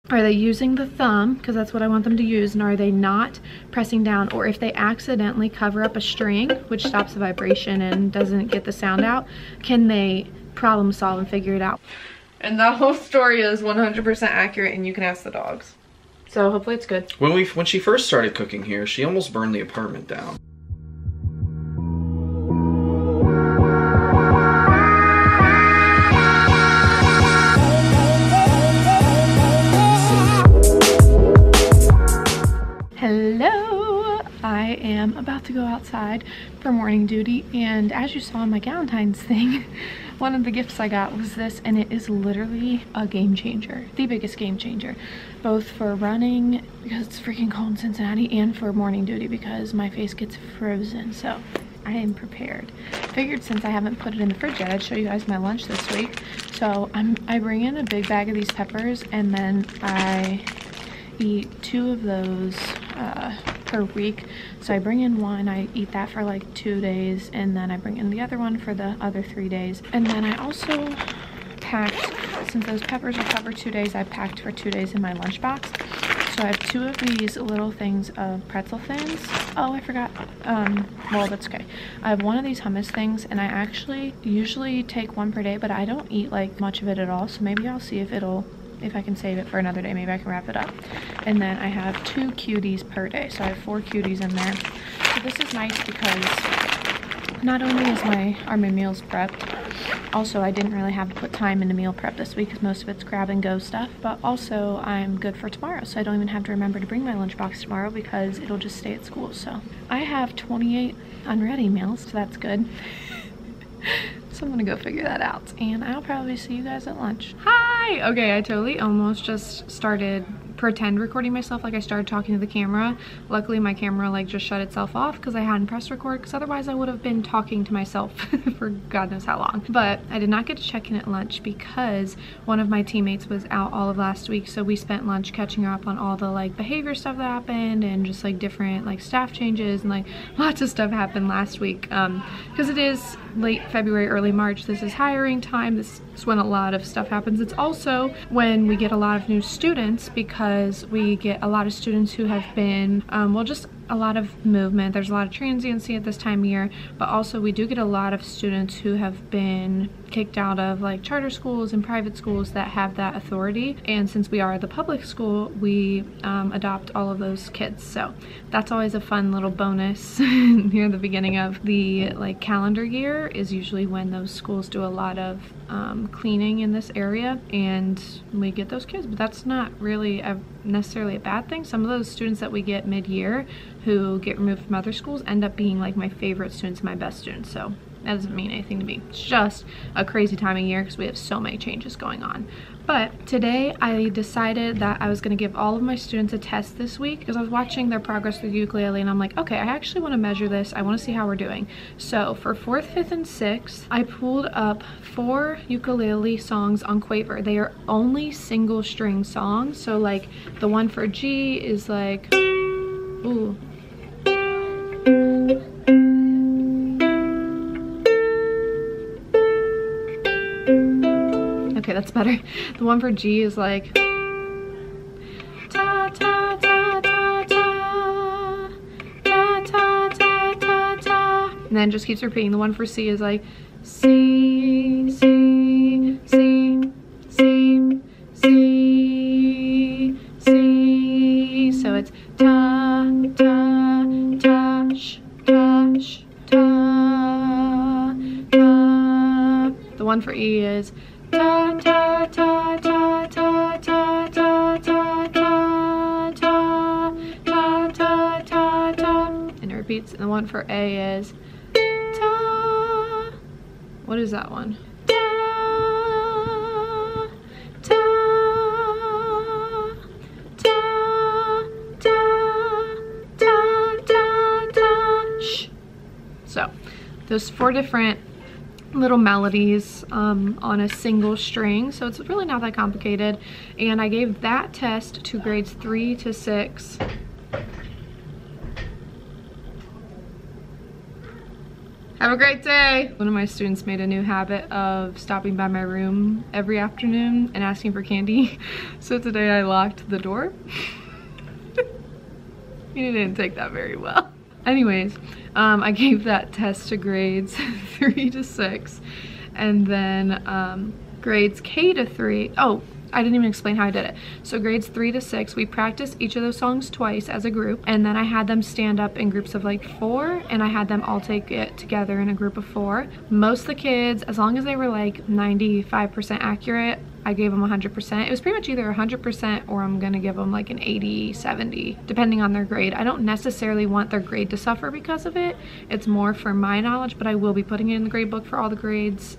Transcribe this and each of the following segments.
Are they using the thumb, because that's what I want them to use, and are they not pressing down? Or if they accidentally cover up a string, which stops the vibration and doesn't get the sound out, can they problem solve and figure it out? And the whole story is 100% accurate, and you can ask the dogs. So hopefully it's good. When she first started cooking here, she almost burned the apartment down. Hello! I am about to go outside for morning duty, and as you saw in my Galentine's thing, one of the gifts I got was this, and it is literally a game changer. The biggest game changer. Both for running, because it's freaking cold in Cincinnati, and for morning duty because my face gets frozen. So I am prepared. Figured since I haven't put it in the fridge yet, I'd show you guys my lunch this week. So I bring in a big bag of these peppers, and then I eat 2 of those per week. So I bring in one, I eat that for like 2 days, and then I bring in the other one for the other 3 days. And then I also packed, since those peppers will cover 2 days, I packed for 2 days in my lunchbox. So I have 2 of these little things of pretzel thins. Oh, I forgot. Well, that's okay. I have 1 of these hummus things, and I actually usually take 1 per day, but I don't eat like much of it at all. So maybe I'll see if I can save it for another day. Maybe I can wrap it up. And then I have 2 cuties per day, so I have 4 cuties in there. So this is nice because not only is are my meals prepped, also I didn't really have to put time into meal prep this week because most of it's grab and go stuff, but also I'm good for tomorrow, so I don't even have to remember to bring my lunchbox tomorrow because it'll just stay at school. So I have 28 unready meals, so that's good. So I'm gonna go figure that out, and I'll probably see you guys at lunch. Hi! Okay, I totally almost just started pretend recording myself, like I started talking to the camera. Luckily my camera like just shut itself off because I hadn't pressed record, because otherwise I would have been talking to myself for God knows how long. But I did not get to check in at lunch because one of my teammates was out all of last week, so we spent lunch catching up on all the like behavior stuff that happened and just like different like staff changes, and like lots of stuff happened last week because it is late February, early March. This is hiring time. This is when a lot of stuff happens. It's also when we get a lot of new students, because we get a lot of students who have been, well, just a lot of movement. There's a lot of transiency at this time of year, but also we do get a lot of students who have been kicked out of like charter schools and private schools that have that authority. And since we are the public school, we adopt all of those kids. So that's always a fun little bonus near the beginning of the like calendar year, is usually when those schools do a lot of cleaning in this area, and we get those kids. But that's not really necessarily a bad thing. Some of those students that we get mid-year who get removed from other schools end up being like my favorite students, my best students. So that doesn't mean anything to me. It's just a crazy time of year because we have so many changes going on. But today I decided that I was going to give all of my students a test this week because I was watching their progress with ukulele, and I'm like, okay, I actually want to measure this. I want to see how we're doing. So for 4th, 5th, and 6th, I pulled up 4 ukulele songs on Quaver. They are only single string songs. So like the one for G is like, ooh. Okay, that's better. The one for G is like ta ta ta ta ta ta ta ta ta ta, and then just keeps repeating. The one for C is like C C C C C C. So it's ta ta ta sh ta sh ta ta. The one for E is ta ta ta ta ta ta ta ta ta ta ta ta ta ta, and it repeats. And the one for A is ta. What is that one? Ta ta ta ta ta ta ta sh. So those 4 different little melodies on a single string, so it's really not that complicated. And I gave that test to grades 3 to 6. Have a great day. One of my students made a new habit of stopping by my room every afternoon and asking for candy. So today I locked the door. He didn't take that very well. Anyways, I gave that test to grades 3 to 6, and then grades K to 3. Oh, I didn't even explain how I did it. So grades 3 to 6, we practiced each of those songs twice as a group, and then I had them stand up in groups of like 4, and I had them all take it together in a group of 4. Most of the kids, as long as they were like 95% accurate, I gave them 100%. It was pretty much either 100% or I'm gonna give them like an 80, 70, depending on their grade. I don't necessarily want their grade to suffer because of it. It's more for my knowledge, but I will be putting it in the grade book for all the grades.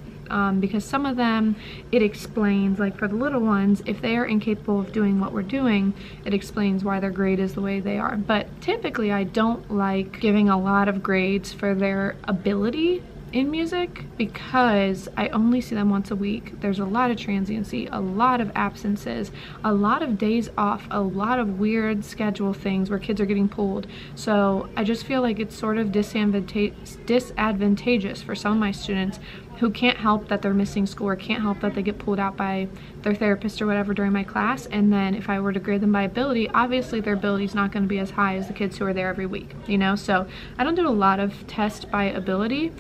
Because some of them, it explains, like for the little ones, if they are incapable of doing what we're doing, it explains why their grade is the way they are. But typically I don't like giving a lot of grades for their ability in music because I only see them once a week. There's a lot of transiency, a lot of absences, a lot of days off, a lot of weird schedule things where kids are getting pulled. So I just feel like it's sort of disadvantageous for some of my students who can't help that they're missing school or can't help that they get pulled out by their therapist or whatever during my class. And then if I were to grade them by ability, obviously their ability is not going to be as high as the kids who are there every week, you know? So I don't do a lot of test by ability.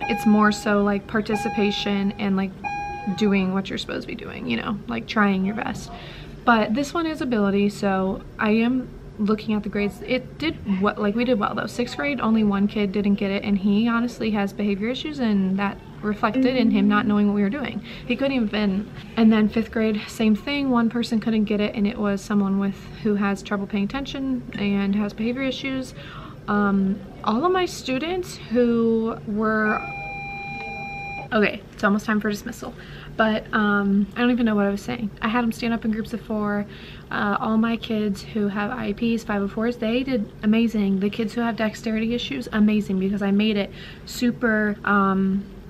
It's more so like participation and like doing what you're supposed to be doing, you know, like trying your best. But this one is ability, so I am looking at the grades. It did what, like we did well though. 6th grade, only one kid didn't get it, and he honestly has behavior issues, and that reflected in him not knowing what we were doing. He couldn't even. And then 5th grade, same thing. One person couldn't get it, and it was someone who has trouble paying attention and has behavior issues. All of my students who were, okay, it's almost time for dismissal, but I don't even know what I was saying. I had them stand up in groups of 4. All my kids who have IEPs, 504s, they did amazing. The kids who have dexterity issues, amazing, because I made it super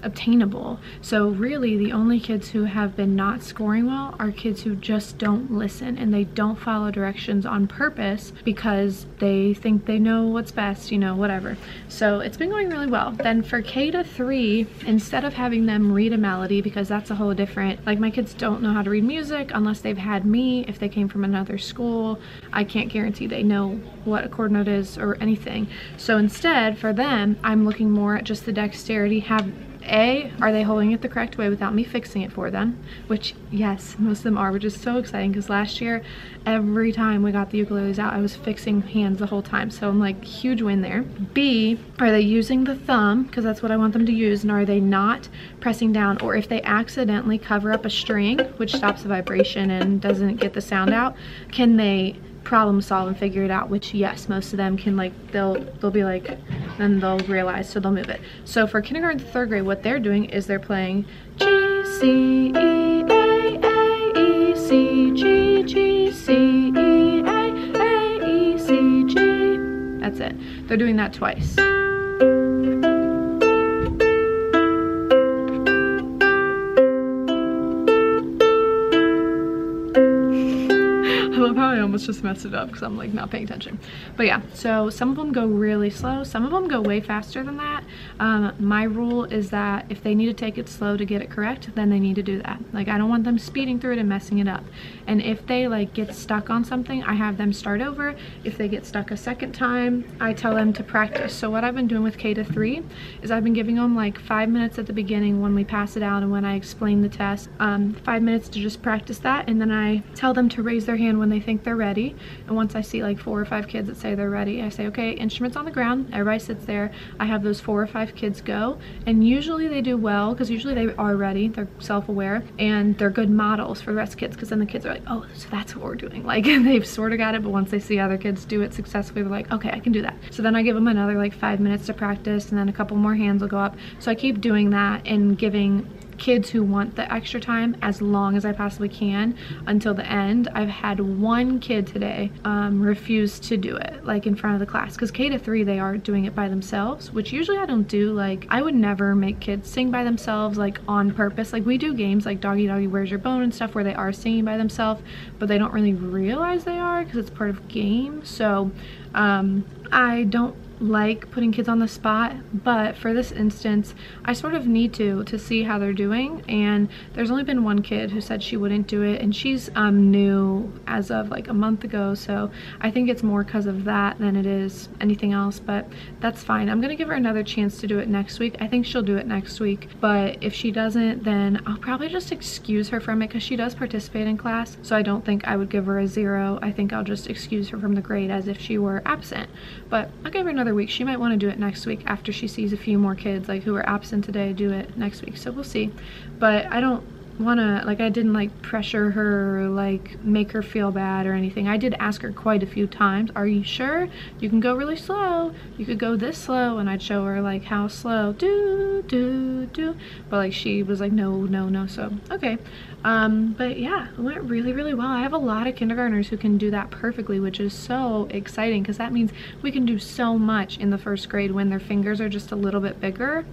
obtainable. So really the only kids who have been not scoring well are kids who just don't listen and they don't follow directions on purpose because they think they know what's best, you know, whatever. So it's been going really well. Then for K to 3, instead of having them read a melody, because that's a whole different, like my kids don't know how to read music unless they've had me. If they came from another school, I can't guarantee they know what a chord note is or anything. So instead for them, I'm looking more at just the dexterity. Are they holding it the correct way without me fixing it for them? Which, yes, most of them are, which is so exciting because last year, every time we got the ukuleles out, I was fixing hands the whole time. So I'm like, huge win there. B, are they using the thumb? Because that's what I want them to use. And are they not pressing down? Or if they accidentally cover up a string, which stops the vibration and doesn't get the sound out, can they problem solve and figure it out? Which, yes, most of them can. Like they'll be like, then they'll realize, so they'll move it. So for kindergarten to 3rd grade, what they're doing is they're playing G, C, E, A, A, E, C, G, G, C, E, A, E, C, G. That's it. They're doing that twice. I love how I almost just messed it up because I'm like not paying attention. But yeah, so some of them go really slow, some of them go way faster than that. My rule is that if they need to take it slow to get it correct, then they need to do that. Like I don't want them speeding through it and messing it up. And if they like get stuck on something, I have them start over. If they get stuck a second time, I tell them to practice. So what I've been doing with K to 3 is I've been giving them like 5 minutes at the beginning when we pass it out and when I explain the test, 5 minutes to just practice that, and then I tell them to raise their hand when they think they're ready. And once I see like 4 or 5 kids that say they're ready, I say, okay, instruments on the ground, everybody sits there. I have those 4 or 5 kids go, and usually they do well because usually they are ready, they're self-aware, and they're good models for the rest of kids, because then the kids are like, oh, so that's what we're doing. Like they've sort of got it, but once they see other kids do it successfully, they're like, okay, I can do that. So then I give them another like 5 minutes to practice, and then a couple more hands will go up. So I keep doing that and giving kids who want the extra time as long as I possibly can until the end. I've had 1 kid today refuse to do it like in front of the class, because K to 3 they are doing it by themselves, which usually I don't do. Like I would never make kids sing by themselves like on purpose. Like we do games like Doggy Doggy Where's Your Bone and stuff where they are singing by themselves, but they don't really realize they are because it's part of game. So I don't like putting kids on the spot, but for this instance I sort of need to see how they're doing, and there's only been one kid who said she wouldn't do it, and she's new as of like a month ago, so I think it's more because of that than it is anything else, but that's fine. I'm gonna give her another chance to do it next week. I think she'll do it next week, but if she doesn't, then I'll probably just excuse her from it because she does participate in class, so I don't think I would give her a 0. I think I'll just excuse her from the grade as if she were absent, but I'll give her another week. She might want to do it next week after she sees a few more kids like who are absent today do it next week, so we'll see. But I don't want to, like, I didn't like pressure her or like make her feel bad or anything. I did ask her quite a few times, are you sure you can go really slow? You could go this slow, and I'd show her like how slow, but like she was like no, so okay. But yeah, it went really well. I have a lot of kindergartners who can do that perfectly, which is so exciting because that means we can do so much in the first grade when their fingers are just a little bit bigger.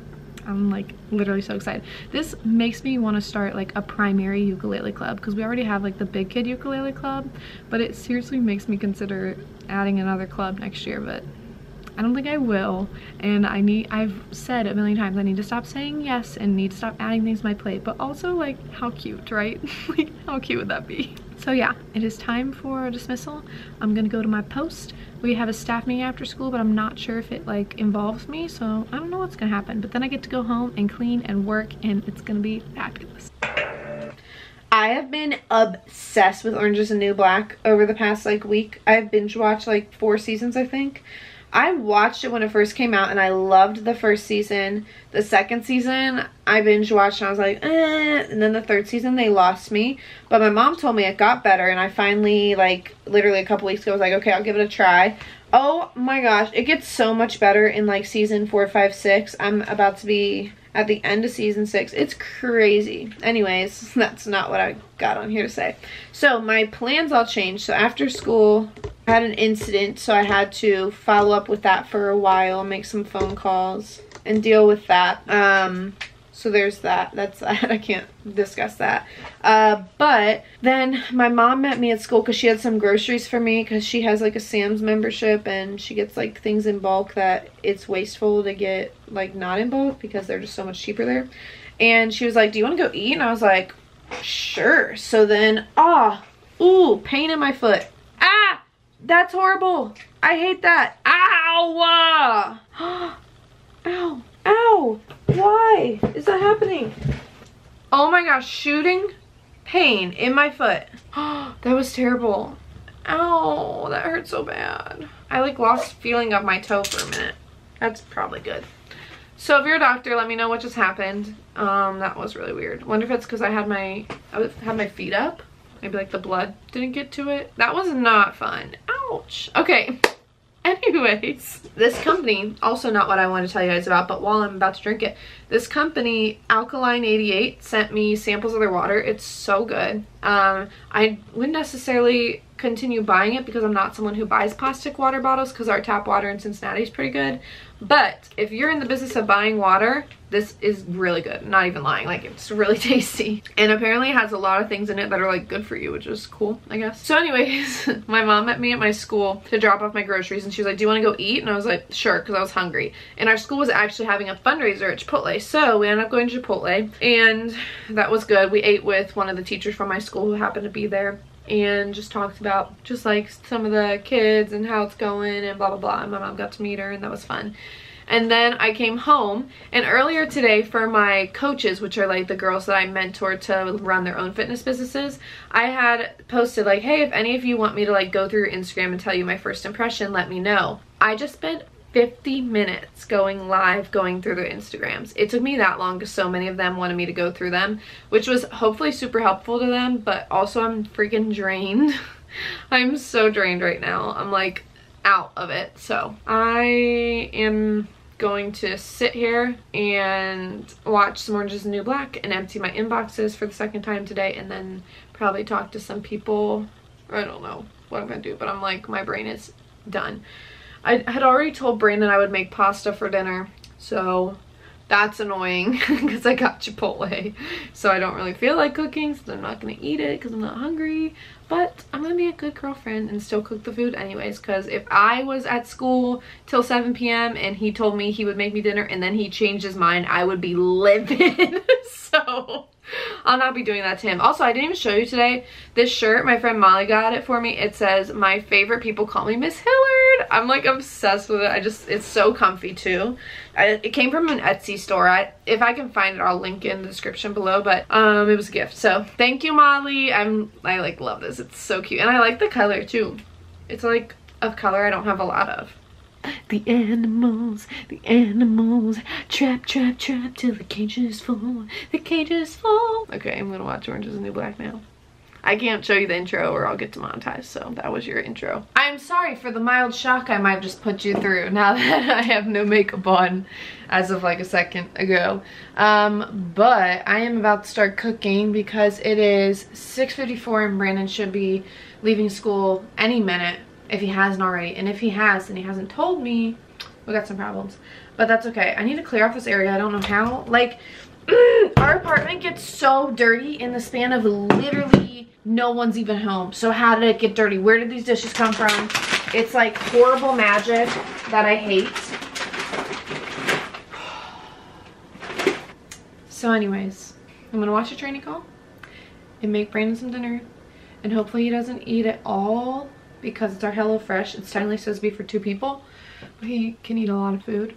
I'm like literally so excited. This makes me want to start like a primary ukulele club because we already have like the big kid ukulele club, but it seriously makes me consider adding another club next year, but I don't think I will. And I've said a million times I need to stop saying yes and need to stop adding things to my plate, but also like how cute, right? Like how cute would that be? So yeah, it is time for dismissal. I'm gonna go to my post. We have a staff meeting after school, but I'm not sure if it like involves me, so I don't know what's gonna happen, but then I get to go home and clean and work, and it's gonna be fabulous. I have been obsessed with Orange is the New Black over the past like week. I've binge watched like 4 seasons, I think. I watched it when it first came out and I loved the first season. The second season I binge watched and I was like, eh. And then the third season they lost me. But my mom told me it got better, and I finally, like literally a couple weeks ago, was like, okay, I'll give it a try. Oh my gosh, it gets so much better in like season 4, 5, 6. I'm about to be at the end of season 6. It's crazy. Anyways, that's not what I got on here to say. So my plans all changed. So after school I had an incident, so I had to follow up with that for a while, make some phone calls and deal with that. So there's that. That's that. I can't discuss that. But then my mom met me at school because she had some groceries for me, because she has like a Sam's membership and she gets like things in bulk that it's wasteful to get like not in bulk because they're just so much cheaper there. And she was like, do you want to go eat? And I was like, sure. So then, ooh, pain in my foot. Ah, that's horrible. I hate that. Ow! Ow. Ow! Why is that happening? Oh my gosh, shooting pain in my foot. That was terrible. Ow, that hurt so bad. I like lost feeling of my toe for a minute. That's probably good. So if you're a doctor, let me know what just happened. That was really weird. Wonder if it's because I had my feet up. Maybe like the blood didn't get to it. That was not fun. Ouch. Okay. Anyways, this company, also not what I want to tell you guys about, but while I'm about to drink it, this company, Alkaline 88, sent me samples of their water. It's so good. I wouldn't necessarily continue buying it because I'm not someone who buys plastic water bottles, because our tap water in Cincinnati is pretty good. But if you're in the business of buying water, this is really good. I'm not even lying. Like, it's really tasty. And apparently it has a lot of things in it that are like good for you, which is cool, I guess. So anyways, my mom met me at my school to drop off my groceries, and she was like, do you want to go eat? And I was like, sure, because I was hungry. And our school was actually having a fundraiser at Chipotle, so we ended up going to Chipotle, and that was good. We ate with one of the teachers from my school who happened to be there, and just talked about just like some of the kids and how it's going and blah blah blah, and my mom got to meet her, and that was fun. And then I came home, and earlier today for my coaches, which are like the girls that I mentor to run their own fitness businesses, I had posted like, hey, if any of you want me to like go through your Instagram and tell you my first impression, let me know. I just spent 50 minutes going live, going through their Instagrams. It took me that long because so many of them wanted me to go through them, which was hopefully super helpful to them, but also I'm freaking drained. I'm so drained right now. I'm like out of it. So I am going to sit here and watch some Orange is the New Black and empty my inboxes for the second time today, and then probably talk to some people. I don't know what I'm gonna do, but I'm like, my brain is done. I had already told Brandon I would make pasta for dinner, so That's annoying because I got Chipotle. So I don't really feel like cooking, so I'm not gonna eat it because I'm not hungry. But I'm gonna be a good girlfriend and still cook the food anyways, because if I was at school till 7 p.m. and he told me he would make me dinner and then he changed his mind, I would be livid. So I'll not be doing that to him. Also, I didn't even show you today. This shirt, my friend Molly got it for me. It says, "My favorite people call me Miss Hillard." I'm like obsessed with it. It's so comfy too. It came from an Etsy store. If I can find it, I'll link it in the description below, but it was a gift. So thank you, Molly. I like love this. It's so cute. And I like the color too. It's like a color I don't have a lot of. The animals, trap, trap, trap till the cage is full, the cage is full. Okay, I'm gonna watch Orange is the New Black now. I can't show you the intro or I'll get demonetized, so that was your intro. I'm sorry for the mild shock I might have just put you through now that I have no makeup on as of like a second ago. But I am about to start cooking because it is 6:54 and Brandon should be leaving school any minute. If he hasn't already, and if he has and he hasn't told me, we got some problems, but that's okay. I need to clear off this area. I don't know how. Like our apartment gets so dirty in the span of literally no one's even home. So how did it get dirty? Where did these dishes come from? It's like horrible magic that I hate. So anyways, I'm gonna watch a training call and make Brandon some dinner, and hopefully he doesn't eat it all, because it's our Hello Fresh. It's technically supposed to be for 2 people, but he can eat a lot of food.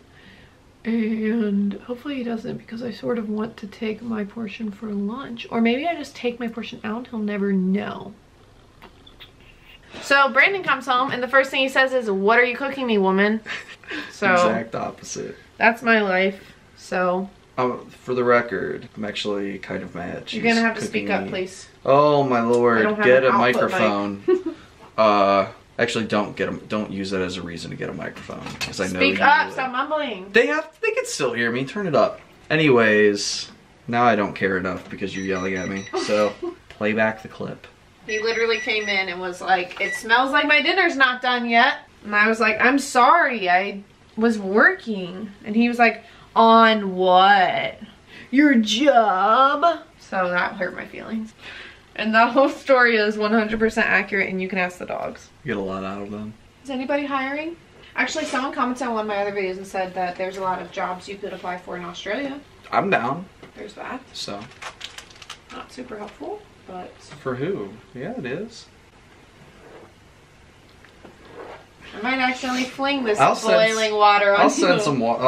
And hopefully he doesn't, because I sort of want to take my portion for lunch. Or maybe I just take my portion out and he'll never know. So Brandon comes home and the first thing he says is, "What are you cooking me, woman?" So exact opposite. That's my life. So for the record, I'm actually kind of mad. You're gonna have to speak up, please. Oh my lord, get a microphone. Mic. Actually, don't use that as a reason to get a microphone, because I know Speak up, stop mumbling. They can still hear me. Turn it up. Anyways, now I don't care enough because you're yelling at me. So play back the clip. He literally came in and was like, "It smells like my dinner's not done yet." And I was like, "I'm sorry, I was working." And he was like, "On what? Your job?" So that hurt my feelings. And that whole story is 100% accurate, and you can ask the dogs. You get a lot out of them. Is anybody hiring? Actually, someone commented on one of my other videos and said that there's a lot of jobs you could apply for in Australia. I'm down. There's that. So. Not super helpful, but... For who? Yeah, it is. I might accidentally fling this boiling water on you. I'll send some water.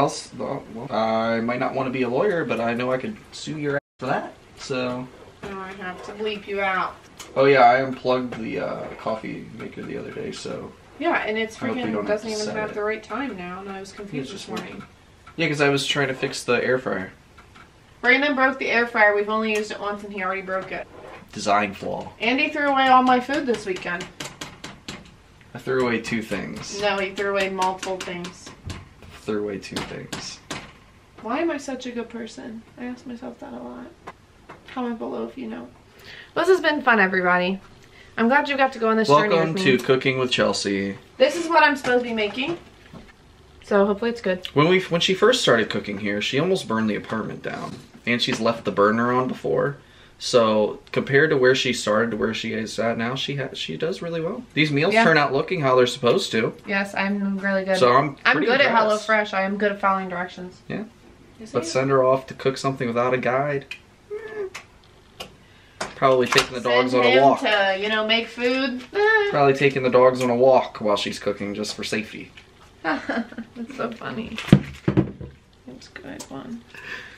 I might not want to be a lawyer, but I know I could sue your ass for that. So... Now I have to bleep you out. Oh yeah, I unplugged the coffee maker the other day, so... Yeah, and it's freaking doesn't even have it. the right time now, and I was confused this morning. Yeah, because I was trying to fix the air fryer. Brandon broke the air fryer. We've only used it once, and he already broke it. Design flaw. Andy threw away all my food this weekend. I threw away 2 things. No, he threw away multiple things. Threw away 2 things. Why am I such a good person? I ask myself that a lot. Comment below if you know. Well, this has been fun, everybody. I'm glad you got to go on this journey with me. Welcome to Cooking with Chelsea. This is what I'm supposed to be making. So hopefully it's good. When she first started cooking here, she almost burned the apartment down. And she's left the burner on before. So compared to where she started to where she is at now, she does really well. These meals turn out looking how they're supposed to. Yes, I'm really good. So I'm good at Hello Fresh. I am good at following directions. Yeah. Let's send her off to cook something without a guide. Probably taking the dogs on a walk. To, you know, make food. Probably taking the dogs on a walk while she's cooking just for safety. That's so funny. It's a good one.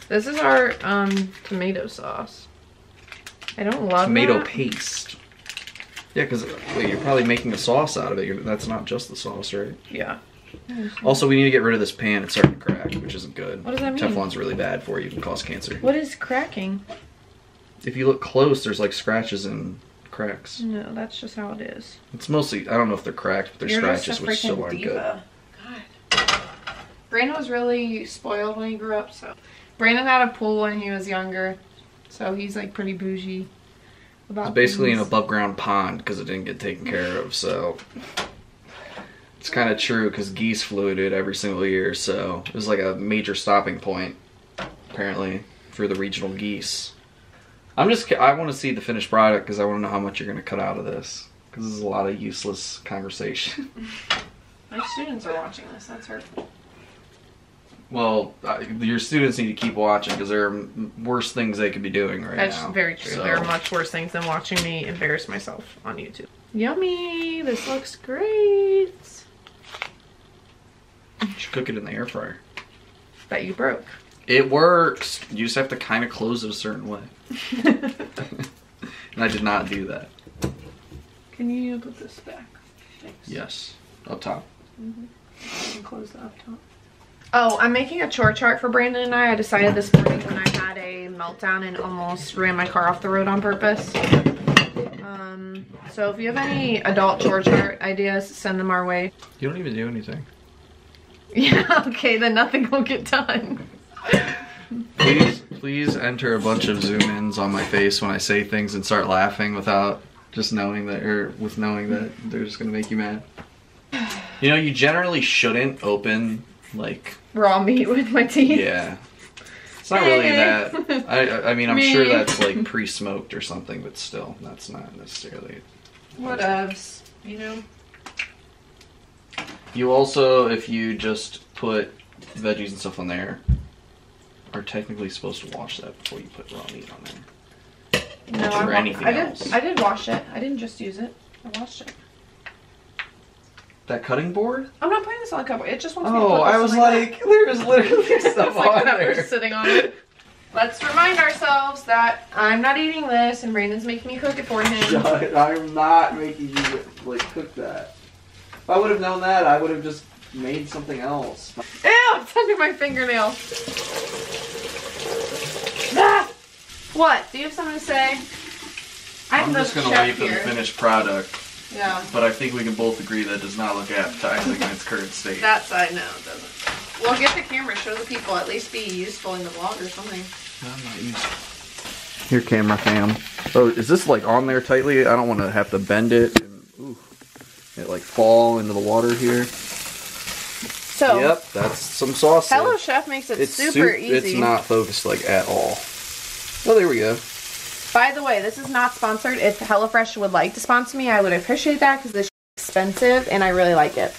This is our tomato sauce. I don't love tomato paste. Yeah, because you're probably making a sauce out of it. That's not just the sauce, right? Yeah. Also, we need to get rid of this pan. It's starting to crack, which isn't good. What does that mean? Teflon's really bad for you. It can cause cancer. What is cracking? If you look close, there's like scratches and cracks. No, that's just how it is. It's mostly, I don't know if they're cracked, but they're scratches, which still aren't good. God. Brandon was really spoiled when he grew up, so. Brandon had a pool when he was younger, so he's like pretty bougie about It's basically an above ground pond because it didn't get taken care of, so. It's kind of true because geese flew to it every single year, so it was like a major stopping point. apparently, for the regional geese. I want to see the finished product because I want to know how much you're going to cut out of this. Because this is a lot of useless conversation. My students are watching this, that's hurtful. Well, your students need to keep watching because there are worse things they could be doing right now. That's very true. So. There are much worse things than watching me embarrass myself on YouTube. Yummy! This looks great! You should cook it in the air fryer. That you broke. It works! You just have to kind of close it a certain way. And I did not do that. Can you put this back? Thanks. Yes. Up top. Mm-hmm. You can close the up top. Oh, I'm making a chore chart for Brandon and I. I decided this morning when I had a meltdown and almost ran my car off the road on purpose. So if you have any adult chore chart ideas, send them our way. You don't even do anything. Yeah, okay, then nothing will get done. Please enter a bunch of zoom ins on my face when I say things and start laughing without just knowing that, or with knowing that they're just gonna make you mad. You know, you generally shouldn't open like raw meat with my teeth. Yeah. It's not really that. I mean, I'm sure that's like pre-smoked or something, but still, that's not necessarily. Whatevs, you know? You also, if you just put veggies and stuff on there, are technically supposed to wash that before you put raw meat on there. No, or anything else. I did wash it. I didn't just use it. I washed it. That cutting board? I'm not putting this on a cupboard. It just wants me to Oh, put this I was like, like, there's literally stuff like on there. peppers sitting on it. Let's remind ourselves that I'm not eating this and Brandon's making me cook it for him. I'm not making you like cook that. If I would have known that, I would have just made something else. Ew, it's under my fingernail. Ah! What? Do you have something to say? I'm just gonna wait for the finished product. Yeah. But I think we can both agree that does not look appetizing in its current state. That side, no, it doesn't. Well, get the camera, show the people, at least be useful in the vlog or something. No, I'm not useful. Here, camera fam. Oh, is this like on there tightly? I don't want to have to bend it and it like fall into the water here. So, yep, that's some sausage. Hello Chef makes it super easy. It's not focused like at all. Oh, there we go. By the way, this is not sponsored. If HelloFresh would like to sponsor me, I would appreciate that because this is expensive and I really like it.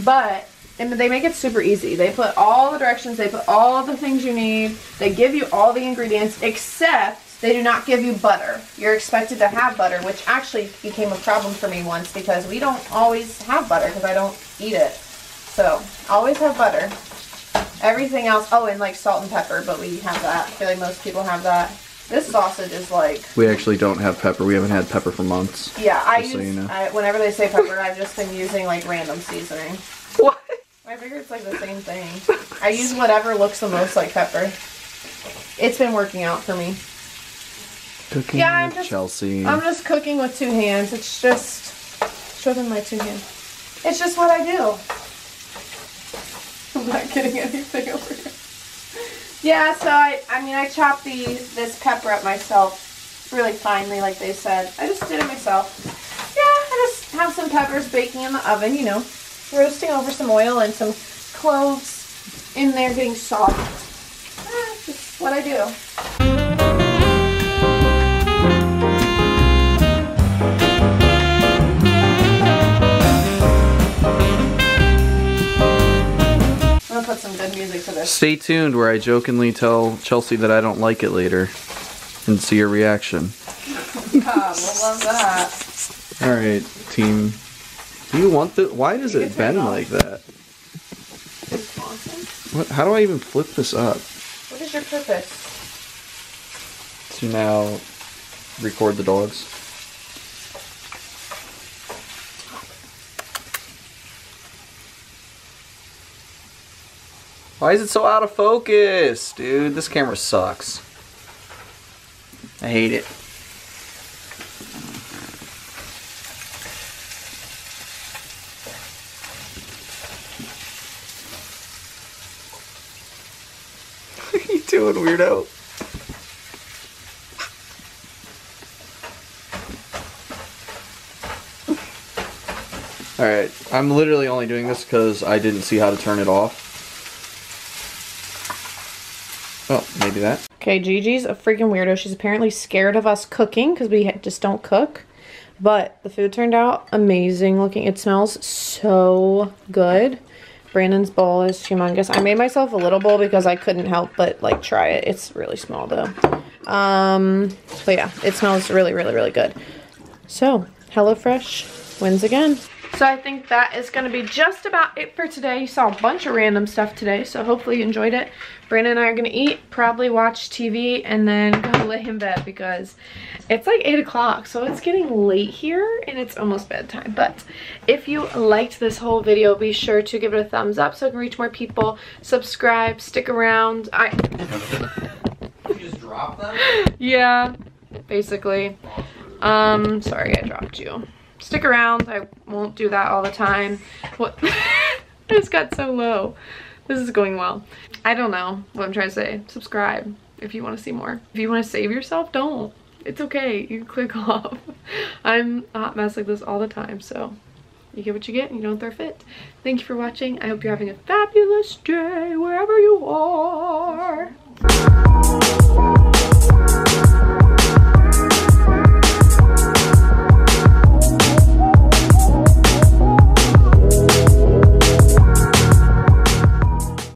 But they make it super easy. They put all the directions, they put all the things you need, they give you all the ingredients, except they do not give you butter. You're expected to have butter, which actually became a problem for me once because we don't always have butter because I don't eat it. So, always have butter. Everything else, oh, and like salt and pepper, but we have that. I feel like most people have that. This sausage is like... We actually don't have pepper. We haven't had pepper for months. Yeah, so you know. whenever they say pepper, I've just been using like random seasoning. What? I figure it's like the same thing. I use whatever looks the most like pepper. It's been working out for me. Cooking with Chelsea. I'm just cooking with two hands. It's just... Show them my two hands. It's just what I do. I'm not getting anything over here. Yeah, so I chopped this pepper up myself really finely, like they said. I just did it myself. Yeah, I just have some peppers baking in the oven, you know, roasting over some oil and some cloves in there getting soft. Just what I do. I'm gonna put some good music to this. Stay tuned where I jokingly tell Chelsea that I don't like it later and see her reaction. God, we'll love that. Alright, team. Do you want the... Why does it bend like that? What? How do I even flip this up? What is your purpose? To now record the dogs. Why is it so out of focus? Dude, this camera sucks. I hate it. What are you doing, weirdo? Alright, I'm literally only doing this because I didn't see how to turn it off. Oh, maybe that. Okay, Gigi's a freaking weirdo. She's apparently scared of us cooking because we just don't cook. But the food turned out amazing looking. It smells so good. Brandon's bowl is humongous. I made myself a little bowl because I couldn't help but like try it. It's really small though. But yeah, it smells really, really, really good. So, HelloFresh wins again. So I think that is going to be just about it for today. You saw a bunch of random stuff today, so hopefully you enjoyed it. Brandon and I are going to eat, probably watch TV, and then go lay in bed because it's like 8 o'clock, so it's getting late here, and it's almost bedtime. But if you liked this whole video, be sure to give it a thumbs up so it can reach more people. Subscribe, stick around. You just dropped them? Yeah, basically. Sorry I dropped you. Stick around. I won't do that all the time. What? I just got so low. This is going well. I don't know what I'm trying to say. Subscribe if you want to see more. If you want to save yourself, don't. It's okay. You can click off. I'm a hot mess like this all the time, so you get what you get and you don't throw a fit. Thank you for watching. I hope you're having a fabulous day wherever you are.